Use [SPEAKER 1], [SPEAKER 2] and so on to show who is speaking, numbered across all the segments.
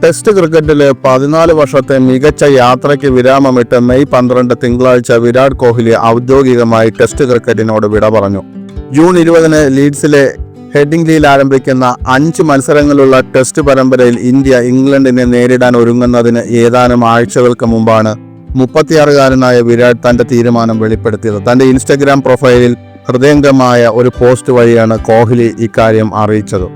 [SPEAKER 1] Test ക്രിക്കറ്റിലെ 14 വർഷത്തെ മികച്ച യാത്രയ്ക്ക് വിരാമമിട്ട് മെയ് 12 തിങ്കളാഴ്ച വിരാട് കോഹ്ലി ഔദ്യോഗികമായി ടെസ്റ്റ് ക്രിക്കറ്റിനോട് വിട പറഞ്ഞു. ജൂൺ 20 ലീഡ്സിലെ ഹെഡിംഗ്ലിയിൽ ആരംഭിക്കുന്ന 5 മത്സരങ്ങളുള്ള ടെസ്റ്റ് പരമ്പരയിൽ ഇന്ത്യ ഇംഗ്ലണ്ടിനെ നേരിടാൻ ഒരുങ്ങുന്നതിന് ഏതാനും ആഴ്ചകൾക്ക് മുമ്പാണ് 36-കാരനായ വിരാട് തന്റെ തീരുമാനം വെളിപ്പെടുത്തിയത്. തന്റെ ഇൻസ്റ്റഗ്രാം പ്രൊഫൈലിൽ ഹൃദയംഗമായ ഒരു പോസ്റ്റ് വഴിയാണ് കോഹ്ലി ഇക്കാര്യം അറിയിച്ചത്.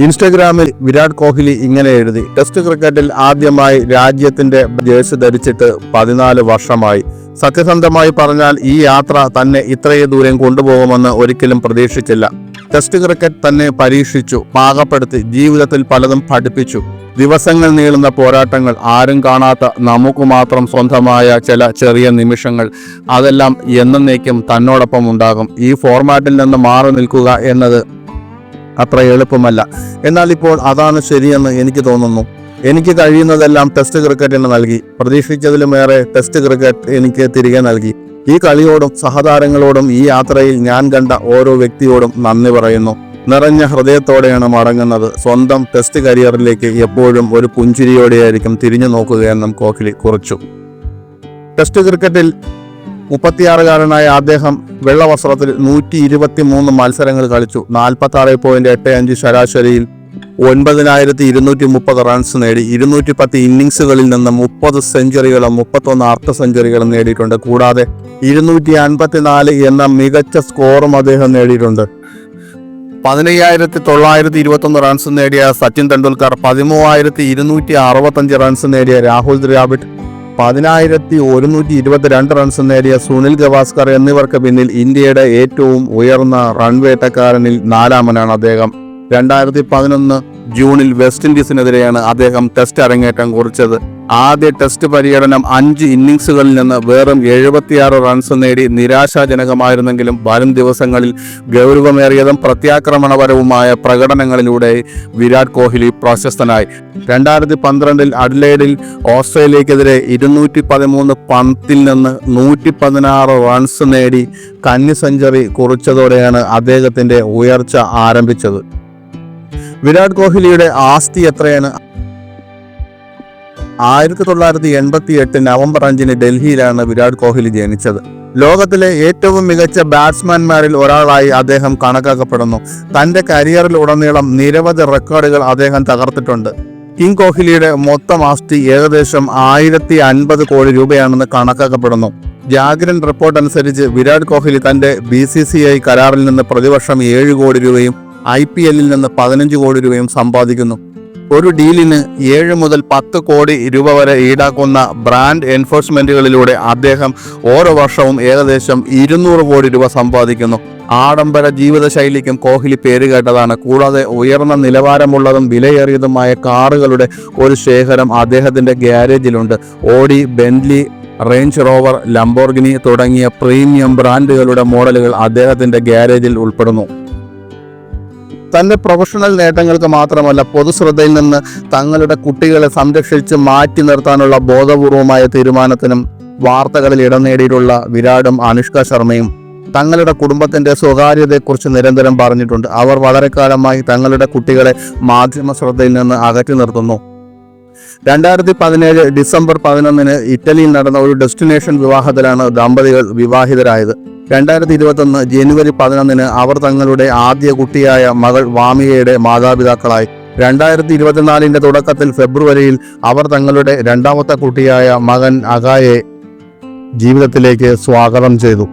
[SPEAKER 1] ഇൻസ്റ്റഗ്രാമിൽ വിരാട് കോഹ്ലി ഇങ്ങനെ എഴുതി: ടെസ്റ്റ് ക്രിക്കറ്റിൽ ആദ്യമായി രാജ്യത്തിന്റെ ജേഴ്സി ധരിച്ചിട്ട് 14 വർഷമായി. സത്യസന്ധമായി പറഞ്ഞാൽ ഈ യാത്ര തന്നെ ഇത്രയും ദൂരം കൊണ്ടുപോകുമെന്ന് ഒരിക്കലും പ്രതീക്ഷിച്ചില്ല. ടെസ്റ്റ് ക്രിക്കറ്റ് തന്നെ പരീക്ഷിച്ചു, പാകപ്പെടുത്തി, ജീവിതത്തിൽ പലതും പഠിപ്പിച്ചു. ദിവസങ്ങൾ നീളുന്ന പോരാട്ടങ്ങൾ, ആരും കാണാത്ത നമുക്ക് മാത്രം സ്വന്തമായ ചില ചെറിയ നിമിഷങ്ങൾ, അതെല്ലാം എന്നേക്കും തന്നോടൊപ്പം ഉണ്ടാകും. ഈ ഫോർമാറ്റിൽ നിന്ന് മാറി നിൽക്കുക എന്നത് അത്ര എളുപ്പമല്ല. എന്നാൽ ഇപ്പോൾ അതാണ് ശരിയെന്ന് എനിക്ക് തോന്നുന്നു. എനിക്ക് കഴിയുന്നതെല്ലാം ടെസ്റ്റ് ക്രിക്കറ്റിന് നൽകി. പ്രതീക്ഷിച്ചതിലുമേറെ ടെസ്റ്റ് ക്രിക്കറ്റ് എനിക്ക് തിരികെ നൽകി. ഈ കളിയോടും സഹതാരങ്ങളോടും ഈ യാത്രയിൽ ഞാൻ കണ്ട ഓരോ വ്യക്തിയോടും നന്ദി പറയുന്നു. നിറഞ്ഞ ഹൃദയത്തോടെയാണ് മടങ്ങുന്നത്. സ്വന്തം ടെസ്റ്റ് കരിയറിലേക്ക് എപ്പോഴും ഒരു പുഞ്ചിരിയോടെയായിരിക്കും തിരിഞ്ഞു നോക്കുകയെന്നും കോഹ്ലി കുറിച്ചു. ടെസ്റ്റ് ക്രിക്കറ്റിൽ 36-കാരനായ അദ്ദേഹം വെള്ളവസ്ത്രത്തിൽ 123 മത്സരങ്ങൾ കളിച്ചു. 46.85 ശരാശരിയിൽ 9230 റൺസ് നേടി. 210 ഇന്നിംഗ്സുകളിൽ നിന്ന് 30 സെഞ്ചുറികളും 31 അർദ്ധ സെഞ്ചുറികളും നേടിയിട്ടുണ്ട്. കൂടാതെ 254 എന്ന മികച്ച സ്കോറും അദ്ദേഹം നേടിയിട്ടുണ്ട്. 15921 റൺസ് നേടിയ സച്ചിൻ തെണ്ടുൽക്കർ, 13265 റൺസ് നേടിയ രാഹുൽ ദ്രാവിഡ്, 10122 റൺസ് നേടിയ സുനിൽ ഗവാസ്കർ എന്നിവർക്ക് പിന്നിൽ ഇന്ത്യയുടെ ഏറ്റവും ഉയർന്ന റൺ വേട്ടക്കാരനിൽ 4-മനാണ് അദ്ദേഹം. 2011 ജൂണിൽ വെസ്റ്റ് ഇൻഡീസിനെതിരെയാണ് അദ്ദേഹം ടെസ്റ്റ് അരങ്ങേറ്റം കുറിച്ചത്. ആദ്യ ടെസ്റ്റ് പര്യടനം 5 ഇന്നിംഗ്സുകളിൽ നിന്ന് വെറും 76 റൺസ് നേടി നിരാശാജനകമായിരുന്നെങ്കിലും വരും ദിവസങ്ങളിൽ ഗൗരവമേറിയതും പ്രത്യാക്രമണപരവുമായ പ്രകടനങ്ങളിലൂടെ വിരാട് കോഹ്ലി പ്രശസ്തനായി. 2012 അഡ്ലേഡിൽ ഓസ്ട്രേലിയക്കെതിരെ 213 പന്തിൽ നിന്ന് 116 റൺസ് നേടി കന്നി സെഞ്ചുറി കുറിച്ചതോടെയാണ് അദ്ദേഹത്തിന്റെ ഉയർച്ച ആരംഭിച്ചത്. വിരാട് കോഹ്ലിയുടെ ആസ്തി എത്രയാണ്? 1988 നവംബർ 5 ഡൽഹിയിലാണ് വിരാട് കോഹ്ലി ജനിച്ചത്. ലോകത്തിലെ ഏറ്റവും മികച്ച ബാറ്റ്സ്മാൻമാരിൽ ഒരാളായി അദ്ദേഹം കണക്കാക്കപ്പെടുന്നു. തന്റെ കരിയറിൽ ഉടനീളം നിരവധി റെക്കോർഡുകൾ അദ്ദേഹം തകർത്തിട്ടുണ്ട്. കിങ് കോഹ്ലിയുടെ മൊത്തം ആസ്തി ഏകദേശം 1050 കോടി രൂപയാണെന്ന് കണക്കാക്കപ്പെടുന്നു. ജാഗ്രൻ റിപ്പോർട്ട് അനുസരിച്ച് വിരാട് കോഹ്ലി തന്റെ BCCI കരാറിൽ നിന്ന് പ്രതിവർഷം 7 കോടി രൂപയും IPL-ൽ നിന്ന് 15 കോടി രൂപയും സമ്പാദിക്കുന്നു. ഒരു ഡീലിന് 7 മുതൽ 10 കോടി രൂപ വരെ ഈടാക്കുന്ന ബ്രാൻഡ് എൻഫോഴ്സ്മെന്റുകളിലൂടെ അദ്ദേഹം ഓരോ വർഷവും ഏകദേശം 200 കോടി രൂപ സമ്പാദിക്കുന്നു. ആഡംബര ജീവിതശൈലിക്കും കോഹ്ലി പേരുകേട്ടതാണ്. കൂടാതെ ഉയർന്ന നിലവാരമുള്ളതും വിലയേറിയതുമായ കാറുകളുടെ ഒരു ശേഖരം അദ്ദേഹത്തിന്റെ ഗ്യാരേജിലുണ്ട്. Audi, Bentley, Range Rover, Lamborghini തുടങ്ങിയ പ്രീമിയം ബ്രാൻഡുകളുടെ മോഡലുകൾ അദ്ദേഹത്തിന്റെ ഗ്യാരേജിൽ ഉൾപ്പെടുന്നു. തന്റെ പ്രൊഫഷണൽ നേട്ടങ്ങൾക്ക് മാത്രമല്ല, പൊതുശ്രദ്ധയിൽ നിന്ന് തങ്ങളുടെ കുട്ടികളെ സംരക്ഷിച്ച് മാറ്റി നിർത്താനുള്ള ബോധപൂർവമായ തീരുമാനത്തിനും വാർത്തകളിൽ ഇടം നേടിയിട്ടുള്ള വിരാടും അനുഷ്ക ശർമ്മയും തങ്ങളുടെ കുടുംബത്തിന്റെ സ്വകാര്യതയെക്കുറിച്ച് നിരന്തരം പറഞ്ഞിട്ടുണ്ട്. അവർ വളരെക്കാലമായി തങ്ങളുടെ കുട്ടികളെ മാധ്യമ ശ്രദ്ധയിൽ നിന്ന് അകറ്റി നിർത്തുന്നു. 2017 ഡിസംബർ 11 ഇറ്റലിയിൽ നടന്ന ഒരു ഡെസ്റ്റിനേഷൻ വിവാഹത്തിലാണ് ദമ്പതികൾ വിവാഹിതരായത്. 2021 ജനുവരി 11 അവർ തങ്ങളുടെ ആദ്യ കുട്ടിയായ മകൾ വാമിയയുടെ മാതാപിതാക്കളായി. 2024 തുടക്കത്തിൽ ഫെബ്രുവരിയിൽ അവർ തങ്ങളുടെ രണ്ടാമത്തെ കുട്ടിയായ മകൻ അഗായെ ജീവിതത്തിലേക്ക് സ്വാഗതം ചെയ്തു.